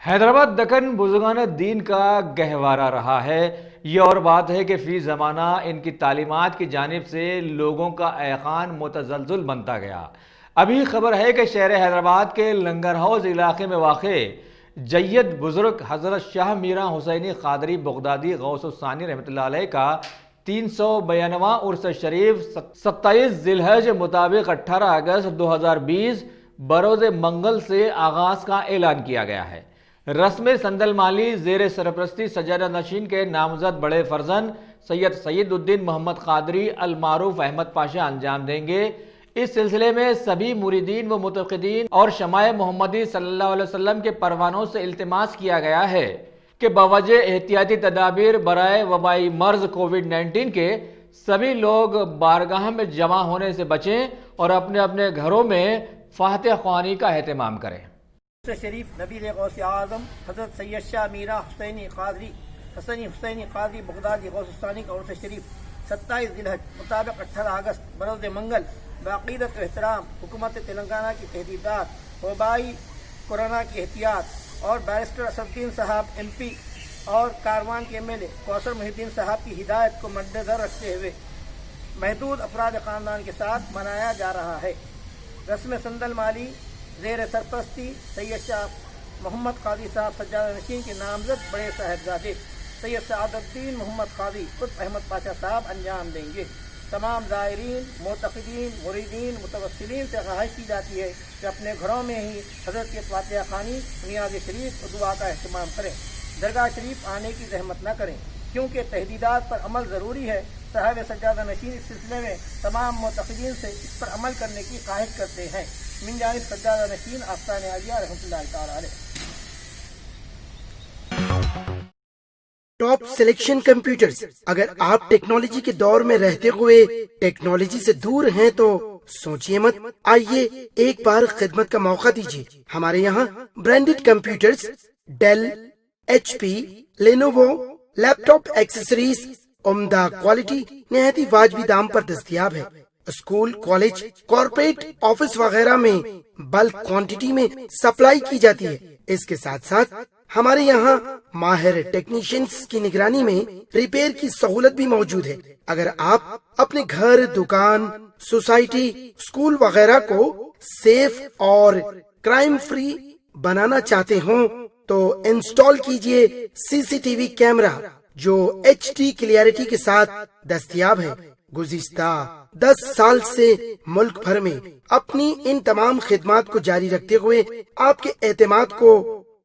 حیدرآباد دکن بزرگان دین کا گہوارہ رہا ہے۔ یہ اور بات ہے کہ فی زمانہ ان کی تعلیمات کی جانب سے لوگوں کا ایقان متزلزل بنتا گیا۔ ابھی خبر ہے کہ شہر حیدرآباد کے لنگر ہاؤس علاقے میں واقع جید بزرگ حضرت شاہ میرا حسینی قادری بغدادی غوث الثانی رحمۃ اللہ علیہ کا 392واں عرس شریف 27 ذی الحجہ مطابق 18 اگست 2020 بروز منگل سے آغاز کا اعلان کیا گیا ہے۔ رسم سندل مالی زیر سرپرستی سجادہ نشین کے نامزد بڑے فرزند سید الدین محمد قادری المعروف احمد پاشا انجام دیں گے۔ اس سلسلے میں سبھی مریدین و متقدین اور شمع محمدی صلی اللہ علیہ وسلم کے پروانوں سے التماس کیا گیا ہے کہ بوجہ احتیاطی تدابیر برائے وبائی مرض کووڈ-19 کے سبھی لوگ بارگاہ میں جمع ہونے سے بچیں اور اپنے اپنے گھروں میں فاتحہ خوانی کا اہتمام کریں۔ شریف نبی غوث اعظم حضرت سید شاہ میرا حسینی قادری بغدادی غوث الثانی کا عرس شریف 27 ذی الحجہ مطابق 18 اگست بروز منگل بعقیدت و احترام حکومت تلنگانہ کی تحدیدات، وبائی کورونا کی احتیاط اور بیرسٹر اسدالدین صاحب MP اور کاروان کے MLA کوثر محی الدین صاحب کی ہدایت کو مد نظر رکھتے ہوئے محدود افراد خاندان کے ساتھ منایا جا رہا ہے۔ رسم سندل مالی زیر سرپرستی سید شاہ محمد قادری صاحب سجادہ نشین کے نامزد بڑے صاحبزادے سید سعادت الدین محمد قادری قطب احمد پاشا صاحب انجام دیں گے۔ تمام زائرین، معتقدین، مریدین، متوسلین سے خواہش کی جاتی ہے کہ اپنے گھروں میں ہی حضرت کی فاتحہ خوانی، نیاز شریف اور دعا کا اہتمام کریں۔ درگاہ شریف آنے کی زحمت نہ کریں کیونکہ تحدیدات پر عمل ضروری ہے۔ صاحب سجادہ نشین اس سلسلے میں تمام معتقدین سے اس پر عمل کرنے کی خواہش کرتے ہیں۔ من جانب سجادہ نشین آستان عالیہ رحمۃ اللہ تعالی علیہ۔ Top Selection computers. اگر آپ ٹیکنالوجی کے دور میں رہتے ہوئے ٹیکنالوجی سے دور ہیں تو سوچئے مت، آئیے ایک بار خدمت کا موقع دیجیے۔ ہمارے یہاں branded computers, Dell, HP، Lenovo, laptop accessories عمدہ کوالٹی نہایت واجبی دام پر دستیاب ہے۔ اسکول، کالج، کارپوریٹ آفس وغیرہ میں بلک کوانٹٹی میں سپلائی کی جاتی ہے۔ اس کے ساتھ ساتھ ہمارے یہاں ماہر ٹیکنیشینز کی نگرانی میں ریپیئر کی سہولت بھی موجود ہے۔ اگر آپ اپنے گھر، دکان، سوسائٹی، اسکول وغیرہ کو سیف اور کرائم فری بنانا چاہتے ہوں تو انسٹال کیجئے CCTV کیمرہ جو HD کلیئرٹی کے ساتھ دستیاب ہے۔ گزشتہ 10 سال سے ملک بھر میں اپنی ان تمام خدمات کو جاری رکھتے ہوئے آپ کے اعتماد کو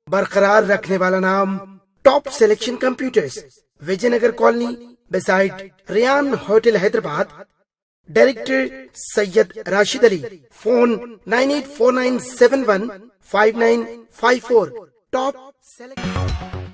برقرار رکھنے والا نام Top Selection computers, Vijay Nagar colony beside Ryan hotel Hyderabad. Director Syed Rashid Ali, phone 9849715954۔ Top selection